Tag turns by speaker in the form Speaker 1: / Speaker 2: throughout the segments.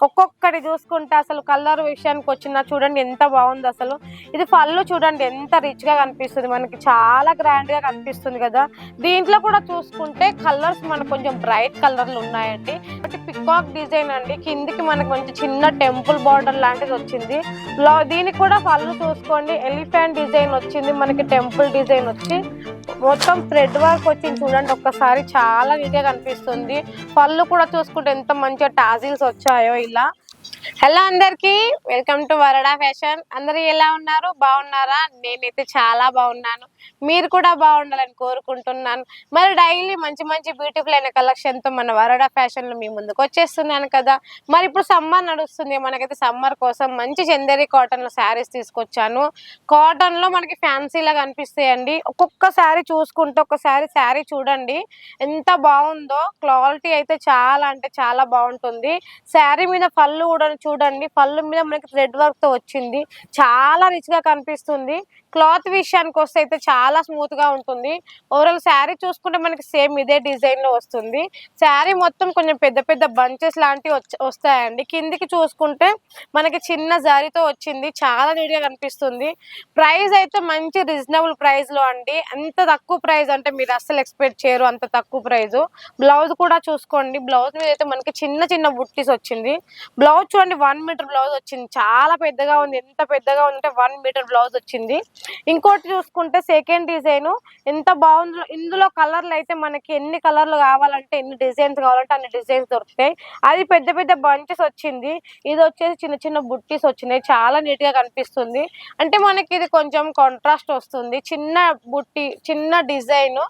Speaker 1: ఒక్కొక్కటి చూసుకుంటే అసలు కలర్ విషయానికి వచ్చినా చూడండి ఎంత బాగుంది. అసలు ఇది పళ్ళు చూడండి ఎంత రిచ్ గా కనిపిస్తుంది, మనకి చాలా గ్రాండ్ గా కనిపిస్తుంది కదా. దీంట్లో కూడా చూసుకుంటే కలర్స్ మనకు కొంచెం బ్రైట్ కలర్లు ఉన్నాయండి. పికాక్ డిజైన్ అండి, కిందికి మనకి మంచి చిన్న టెంపుల్ బార్డర్ లాంటిది వచ్చింది. దీనికి కూడా పళ్ళు చూసుకోండి ఎలిఫెంట్ డిజైన్ వచ్చింది, మనకి టెంపుల్ డిజైన్ వచ్చి మొత్తం థ్రెడ్ వర్క్ వచ్చింది చూడండి. ఒక్కసారి చాలా నీట్ గా కనిపిస్తుంది. పళ్ళు కూడా చూసుకుంటే ఎంత మంచిగా టాజిల్స్ వచ్చాయో ఇలా. హలో అందరికి, వెల్కమ్ టు వరడా ఫ్యాషన్. అందరు ఎలా ఉన్నారు, బాగున్నారా? నేనైతే చాలా బాగున్నాను, మీరు కూడా బాగుండాలని కోరుకుంటున్నాను. మరి డైలీ మంచి మంచి బ్యూటిఫుల్ అయిన కలెక్షన్ తో మన వరడా ఫ్యాషన్ లో మీ ముందుకు వచ్చేస్తున్నాను కదా. మరి ఇప్పుడు సమ్మర్ నడుస్తుంది, మనకైతే సమ్మర్ కోసం మంచి చందేరి కాటన్ లో శారీస్ తీసుకొచ్చాను. కాటన్ లో మనకి ఫ్యాన్సీ లాగా అనిపిస్తాయండి. ఒక్కొక్క శారీ చూసుకుంటే ఒక్కసారి శారీ చూడండి ఎంత బాగుందో. క్వాలిటీ అయితే చాలా అంటే చాలా బాగుంటుంది. శారీ మీద పళ్ళు కూడా చూడండి, పళ్ళు మీద మనకి థ్రెడ్ వర్క్ తో వచ్చింది, చాలా రిచ్ గా కనిపిస్తుంది. క్లాత్ విషయానికి వస్తే అయితే చాలా స్మూత్ గా ఉంటుంది. ఓవరాల్ శారీ చూసుకుంటే మనకి సేమ్ ఇదే డిజైన్ లో వస్తుంది. శారీ మొత్తం కొంచెం పెద్ద పెద్ద బంచెస్ లాంటివి వస్తాయండి. కిందికి చూసుకుంటే మనకి చిన్న జారీతో వచ్చింది, చాలా నీట్ గా కనిపిస్తుంది. ప్రైస్ అయితే మంచి రీజనబుల్ ప్రైస్ లో అండి. అంత తక్కువ ప్రైస్ అంటే మీరు అస్సలు ఎక్స్పెక్ట్ చేయరు, అంత తక్కువ ప్రైస్. బ్లౌజ్ కూడా చూసుకోండి, బ్లౌజ్ మీద అయితే మనకి చిన్న చిన్న బుట్టీస్ వచ్చింది. బ్లౌజ్ చూడండి 1 మీటర్ బ్లౌజ్ వచ్చింది, చాలా పెద్దగా ఉంది. ఎంత పెద్దగా ఉందంటే 1 మీటర్ బ్లౌజ్ వచ్చింది. ఇంకోటి చూసుకుంటే సెకండ్ డిజైన్ ఎంత బాగుందో. ఇందులో కలర్లు అయితే మనకి ఎన్ని కలర్లు కావాలంటే ఎన్ని డిజైన్స్ కావాలంటే అన్ని డిజైన్స్ దొరుకుతాయి. అది పెద్ద పెద్ద బంచెస్ వచ్చింది, ఇది వచ్చేసి చిన్న చిన్న బుట్టీస్ వచ్చినాయి, చాలా నీట్ గా కనిపిస్తుంది. అంటే మనకి ఇది కొంచెం కాంట్రాస్ట్ వస్తుంది, చిన్న బుట్టి చిన్న డిజైన్.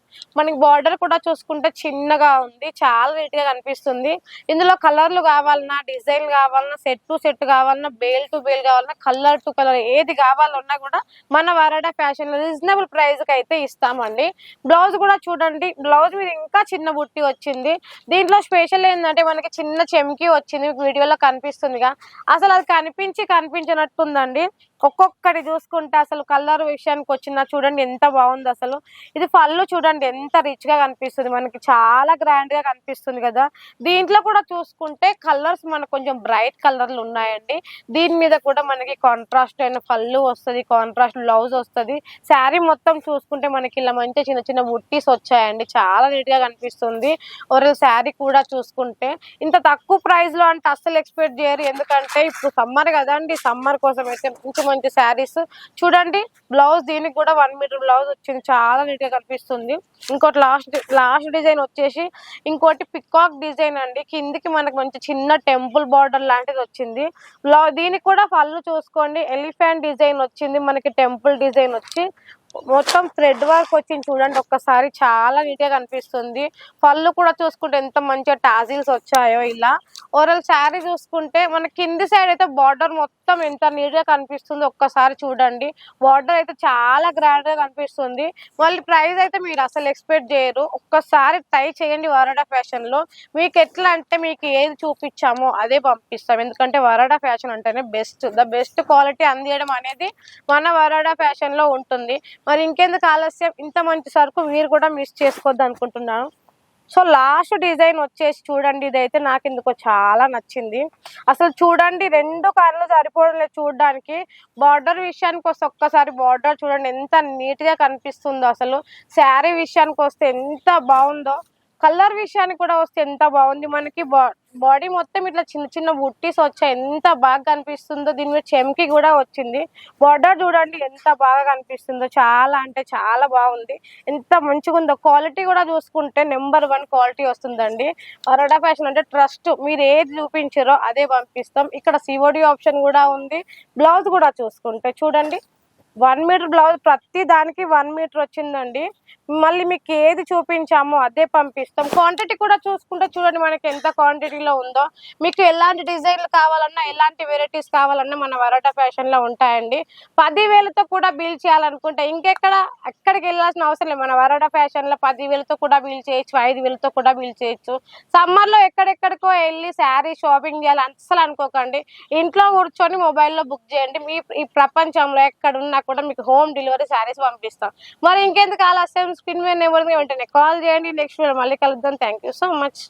Speaker 1: మనకి బార్డర్ కూడా చూసుకుంటే చిన్నగా ఉంది, చాలా నీట్ గా కనిపిస్తుంది. ఇందులో కలర్లు కావాలన్నా డిజైన్ కావాలన్నా సెట్ టు సెట్ కావాలన్నా బేల్ టు బేల్ కావాలన్నా కలర్ టు కలర్ ఏది కావాలన్నా కూడా మన వరడా ఫ్యాషన్ లో రీజనబుల్ ప్రైస్ కి అయితే ఇస్తామండి. బ్లౌజ్ కూడా చూడండి, బ్లౌజ్ మీద ఇంకా చిన్న బుట్టి వచ్చింది. దీంట్లో స్పెషల్ ఏంటంటే మనకి చిన్న చెమ్కి వచ్చింది, వీడియోలో కనిపిస్తుందిగా. అసలు అది కనిపించినట్టుందండి. ఒక్కొక్కటి చూసుకుంటే అసలు కలర్ విషయానికి వచ్చినా చూడండి ఎంత బాగుంది. అసలు ఇది పళ్ళు చూడండి ఎంత రిచ్ గా కనిపిస్తుంది, మనకి చాలా గ్రాండ్ గా కనిపిస్తుంది కదా. దీంట్లో కూడా చూసుకుంటే కలర్స్ మనకు కొంచెం బ్రైట్ కలర్లు ఉన్నాయండి. దీని మీద కూడా మనకి కాంట్రాస్ట్ అయిన పళ్ళు వస్తుంది, కాంట్రాస్ట్ బ్లౌజ్ వస్తుంది. శారీ మొత్తం చూసుకుంటే మనకి ఇలా మంచి చిన్న చిన్న బుట్టీస్ వచ్చాయండి, చాలా నీట్ గా కనిపిస్తుంది. ఓవరాల్ శారీ కూడా చూసుకుంటే ఇంత తక్కువ ప్రైస్ లో అంటే అస్సలు ఎక్స్పెక్ట్ చేయరు, ఎందుకంటే ఇప్పుడు సమ్మర్ కదండి. సమ్మర్ కోసం అయితే మంచి మంచి శారీస్ చూడండి. బ్లౌజ్ దీనికి కూడా 1 మీటర్ బ్లౌజ్ వచ్చింది, చాలా నీట్ గా కనిపిస్తుంది. ఇంకోటి లాస్ట్ డిజైన్ వచ్చేసి ఇంకోటి పికాక్ డిజైన్ అండి, కిందికి మనకి మంచి చిన్న టెంపుల్ బార్డర్ లాంటిది వచ్చింది. దీనికి కూడా పళ్ళు చూసుకోండి ఎలిఫెంట్ డిజైన్ వచ్చింది, మనకి టెంపుల్ డిజైన్ వచ్చి మొత్తం థ్రెడ్ వర్క్ వచ్చింది చూడండి. ఒక్కసారి చాలా నీట్ గా కనిపిస్తుంది. పళ్ళు కూడా చూసుకుంటే ఎంత మంచిగా టాజిల్స్ వచ్చాయో ఇలా. ఓవరాల్ శారీ చూసుకుంటే మన కింది సైడ్ అయితే బార్డర్ మొత్తం ఎంత నీట్ గా కనిపిస్తుందో ఒక్కసారి చూడండి. బార్డర్ అయితే చాలా గ్రాండ్ గా కనిపిస్తుంది. మళ్ళీ ప్రైస్ అయితే మీరు అసలు ఎక్స్పెక్ట్ చేయరు. ఒక్కసారి ట్రై చేయండి వరడా ఫ్యాషన్ లో. మీకు ఎట్లా అంటే మీకు ఏది చూపించామో అదే పంపిస్తాం, ఎందుకంటే వరడా ఫ్యాషన్ అంటేనే ద బెస్ట్ క్వాలిటీ అందియడం అనేది మన వరడా ఫ్యాషన్ లో ఉంటుంది. మరి ఇంకెందుకు ఆలస్యం, ఇంత మంచి సరుకు మీరు కూడా మిస్ చేసుకోవద్దు అనుకుంటున్నాను. సో లాస్ట్ డిజైన్ వచ్చేసి చూడండి, ఇదైతే నాకు ఎందుకో చాలా నచ్చింది. అసలు చూడండి 2 కళ్ళు సరిపోవడం లేదు చూడడానికి. బార్డర్ విషయానికి వస్తే ఒక్కసారి బార్డర్ చూడండి ఎంత నీట్ గా కనిపిస్తుందో. అసలు శారీ విషయానికి వస్తే ఎంత బాగుందో, కలర్ విషయానికి కూడా వస్తే ఎంత బాగుంది. మనకి బాడీ మొత్తం ఇట్లా చిన్న చిన్న బుట్టీస్ వచ్చాయి, ఎంత బాగా కనిపిస్తుందో. దీని మీద చెమ్కి కూడా వచ్చింది. బార్డర్ చూడండి ఎంత బాగా కనిపిస్తుందో, చాలా అంటే చాలా బాగుంది, ఎంత మంచిగా ఉందో. క్వాలిటీ కూడా చూసుకుంటే నెంబర్ 1 క్వాలిటీ వస్తుందండి. వరడా ఫ్యాషన్ అంటే ట్రస్ట్, మీరు ఏది చూపించారో అదే పంపిస్తాం. ఇక్కడ సిఓడి ఆప్షన్ కూడా ఉంది. బ్లౌజ్ కూడా చూసుకుంటే చూడండి 1 మీటర్ బ్లౌజ్, ప్రతి దానికి 1 మీటర్ వచ్చిందండి. మళ్ళీ మీకు ఏది చూపించామో అదే పంపిస్తాం. క్వాంటిటీ కూడా చూసుకుంటే చూడండి మనకి ఎంత క్వాంటిటీలో ఉందో. మీకు ఎలాంటి డిజైన్లు కావాలన్నా ఎలాంటి వెరైటీస్ కావాలన్నా మన వరడా ఫ్యాషన్ లో ఉంటాయండి. 10,000తో కూడా బిల్ చేయాలనుకుంటే ఎక్కడికి వెళ్ళాల్సిన అవసరం లేదు. మన వరడా ఫ్యాషన్ లో 10,000తో కూడా బిల్ చేయొచ్చు, 5,000తో కూడా బిల్ చేయొచ్చు. సమ్మర్ లో ఎక్కడెక్కడికో వెళ్ళి శారీ షాపింగ్ చేయాలి అస్సలు అనుకోకండి. ఇంట్లో కూర్చొని మొబైల్లో బుక్ చేయండి, మీ ఈ ప్రపంచంలో ఎక్కడున్నా కూడా మీకు హోమ్ డెలివరీ శారీస్ పంపిస్తాం. మరి ఇంకెందుకు ఆలస్యం, స్క్రీన్ మీద నెంబర్ వెంటనే కాల్ చేయండి. నెక్స్ట్ వీడియో మళ్ళీ కలుద్దాం. Thank you so much.